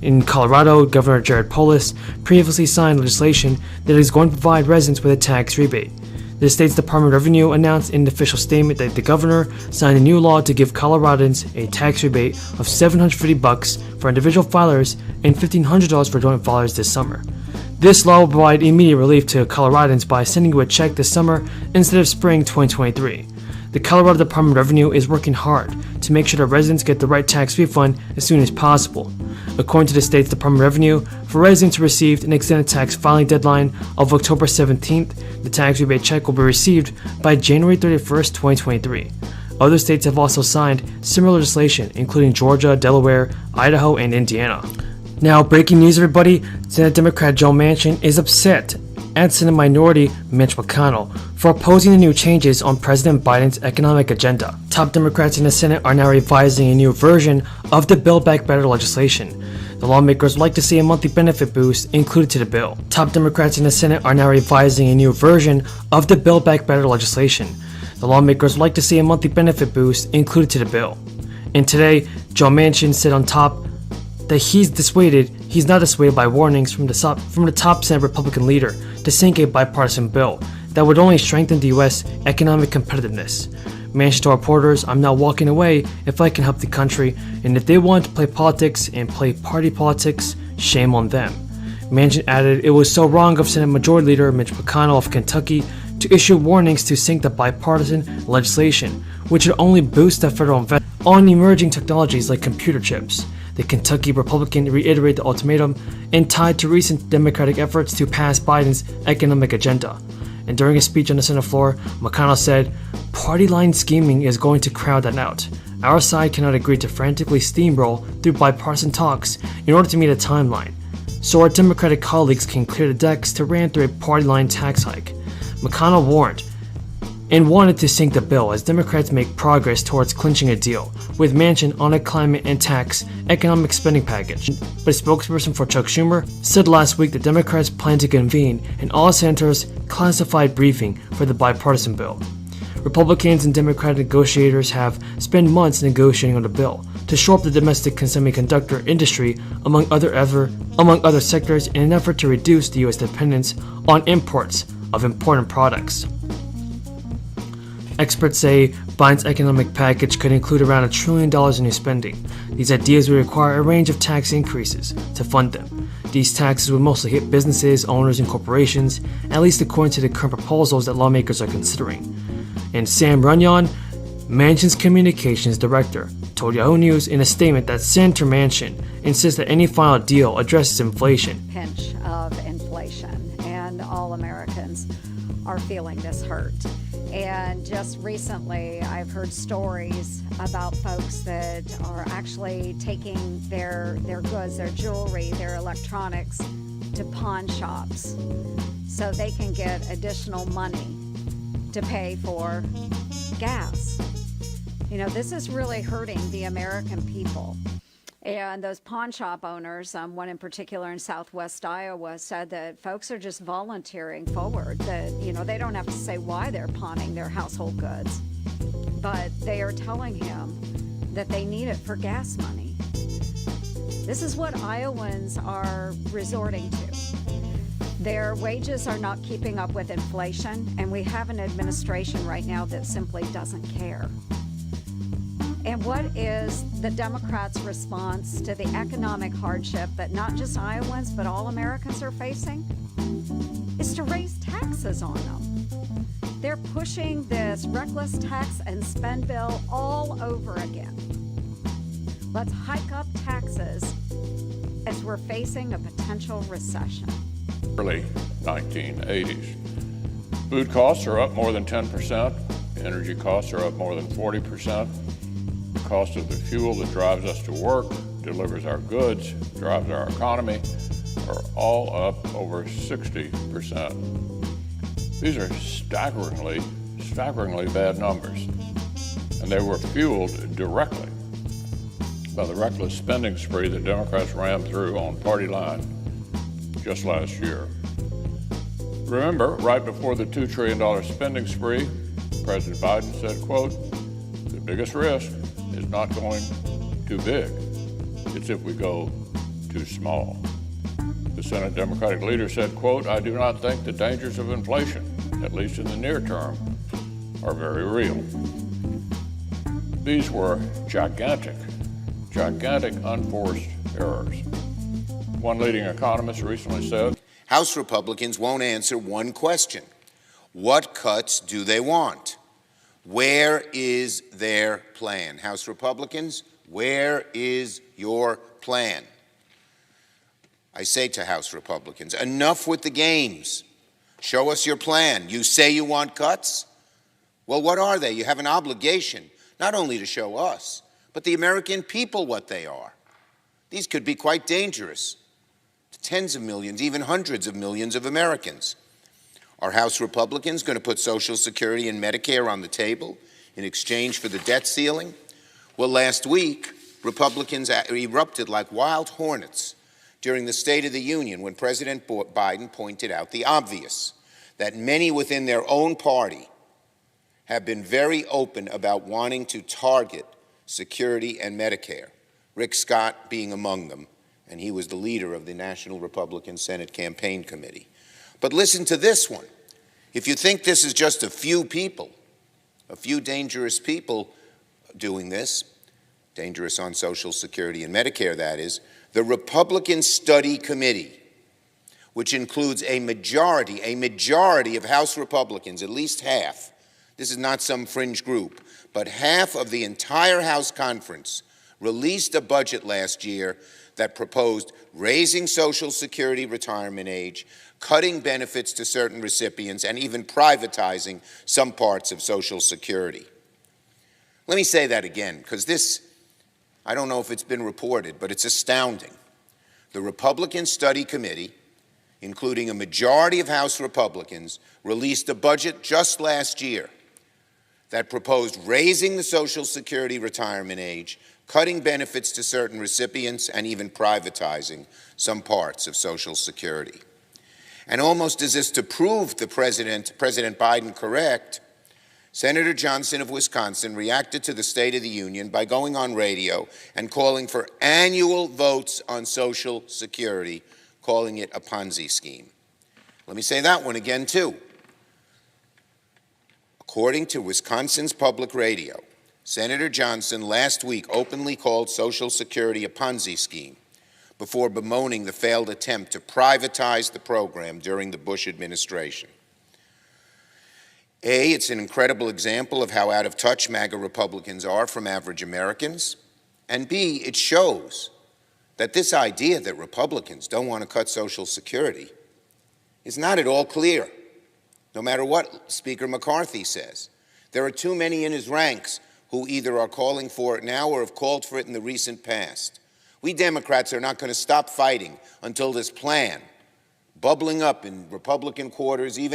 In Colorado, Governor Jared Polis previously signed legislation that is going to provide residents with a tax rebate. The state's Department of Revenue announced in an official statement that the governor signed a new law to give Coloradans a tax rebate of $750 for individual filers and $1,500 for joint filers this summer. This law will provide immediate relief to Coloradans by sending you a check this summer instead of spring 2023. The Colorado Department of Revenue is working hard to make sure that residents get the right tax refund as soon as possible. According to the state's Department of Revenue, for residents who received an extended tax filing deadline of October 17th, the tax rebate check will be received by January 31st, 2023. Other states have also signed similar legislation, including Georgia, Delaware, Idaho, and Indiana. Now, breaking news, everybody. Senate Democrat Joe Manchin is upset at Senate Minority Mitch McConnell for opposing the new changes on President Biden's economic agenda. Top Democrats in the Senate are now revising a new version of the Build Back Better legislation. The lawmakers would like to see a monthly benefit boost included to the bill. Top Democrats in the Senate are now revising a new version of the Build Back Better legislation. The lawmakers would like to see a monthly benefit boost included to the bill. And today, Joe Manchin said on top that he's not dissuaded by warnings from the top Senate Republican leader to sink a bipartisan bill that would only strengthen the U.S. economic competitiveness. Manchin told reporters, "I'm not walking away if I can help the country, and if they want to play politics and play party politics, shame on them." Manchin added it was so wrong of Senate Majority Leader Mitch McConnell of Kentucky to issue warnings to sink the bipartisan legislation, which would only boost the federal investment on emerging technologies like computer chips. The Kentucky Republican reiterated the ultimatum and tied to recent Democratic efforts to pass Biden's economic agenda. And during a speech on the Senate floor, McConnell said, "Party line scheming is going to crowd that out. Our side cannot agree to frantically steamroll through bipartisan talks in order to meet a timeline, so our Democratic colleagues can clear the decks to ram through a party line tax hike." McConnell warned and wanted to sink the bill as Democrats make progress towards clinching a deal with Manchin on a climate and tax economic spending package. But a spokesperson for Chuck Schumer said last week that Democrats plan to convene an all-senators classified briefing for the bipartisan bill. Republicans and Democratic negotiators have spent months negotiating on the bill to shore up the domestic semiconductor industry among other sectors in an effort to reduce the U.S. dependence on imports of important products. Experts say Biden's economic package could include around $1 trillion in new spending. These ideas would require a range of tax increases to fund them. These taxes would mostly hit businesses, owners, and corporations, at least according to the current proposals that lawmakers are considering. And Sam Runyon, Manchin's communications director, told Yahoo News in a statement that Senator Manchin insists that any final deal addresses inflation. Pinch of inflation, and all Americans are feeling this hurt. And just recently, I've heard stories about folks that are actually taking their goods, their jewelry, their electronics to pawn shops so they can get additional money to pay for gas. You know, this is really hurting the American people. And those pawn shop owners, one in particular in southwest Iowa, said that folks are just volunteering forward, that, you know, they don't have to say why they're pawning their household goods, but they are telling him that they need it for gas money. This is what Iowans are resorting to. Their wages are not keeping up with inflation, and we have an administration right now that simply doesn't care. And what is the Democrats' response to the economic hardship that not just Iowans but all Americans are facing? Is to raise taxes on them. They're pushing this reckless tax and spend bill all over again. Let's hike up taxes as we're facing a potential recession. Early 1980s. Food costs are up more than 10%. Energy costs are up more than 40%. The cost of the fuel that drives us to work, delivers our goods, drives our economy, are all up over 60%. These are staggeringly bad numbers, and they were fueled directly by the reckless spending spree that Democrats ran through on party line just last year. Remember, right before the $2 trillion spending spree, President Biden said, quote, "The biggest risk is not going too big. It's if we go too too small. The Senate Democratic leader said, quote, "I do not think the dangers of inflation, at least in the near term, are very real." These were gigantic unforced errors. One leading economist recently said, House Republicans won't answer one question. What cuts do they want? Where is their plan? House Republicans, where is your plan? I say to House Republicans, enough with the games. Show us your plan. You say you want cuts? Well, what are they? You have an obligation not only to show us, but the American people what they are. These could be quite dangerous to tens of millions, even hundreds of millions of Americans. Are House Republicans going to put Social Security and Medicare on the table in exchange for the debt ceiling? Well, last week, Republicans erupted like wild hornets during the State of the Union when President Biden pointed out the obvious, that many within their own party have been very open about wanting to target security and Medicare, Rick Scott being among them, and he was the leader of the National Republican Senate Campaign Committee. But listen to this one. If you think this is just a few people, a few dangerous people doing this, dangerous on Social Security and Medicare, that is, the Republican Study Committee, which includes a majority of House Republicans, at least half. This is not some fringe group, but half of the entire House conference released a budget last year that proposed raising Social Security retirement age, cutting benefits to certain recipients, and even privatizing some parts of Social Security. Let me say that again, because this, I don't know if it's been reported, but it's astounding. The Republican Study Committee, including a majority of House Republicans, released a budget just last year that proposed raising the Social Security retirement age, cutting benefits to certain recipients, and even privatizing some parts of Social Security. And almost as if to prove President Biden correct, Senator Johnson of Wisconsin reacted to the State of the Union by going on radio and calling for annual votes on Social Security, calling it a Ponzi scheme. Let me say that one again, too. According to Wisconsin's public radio, Senator Johnson last week openly called Social Security a Ponzi scheme before bemoaning the failed attempt to privatize the program during the Bush administration. A, it's an incredible example of how out of touch MAGA Republicans are from average Americans, and B, it shows that this idea that Republicans don't want to cut Social Security is not at all clear, no matter what Speaker McCarthy says. There are too many in his ranks who either are calling for it now or have called for it in the recent past. We Democrats are not going to stop fighting until this plan, bubbling up in Republican quarters, even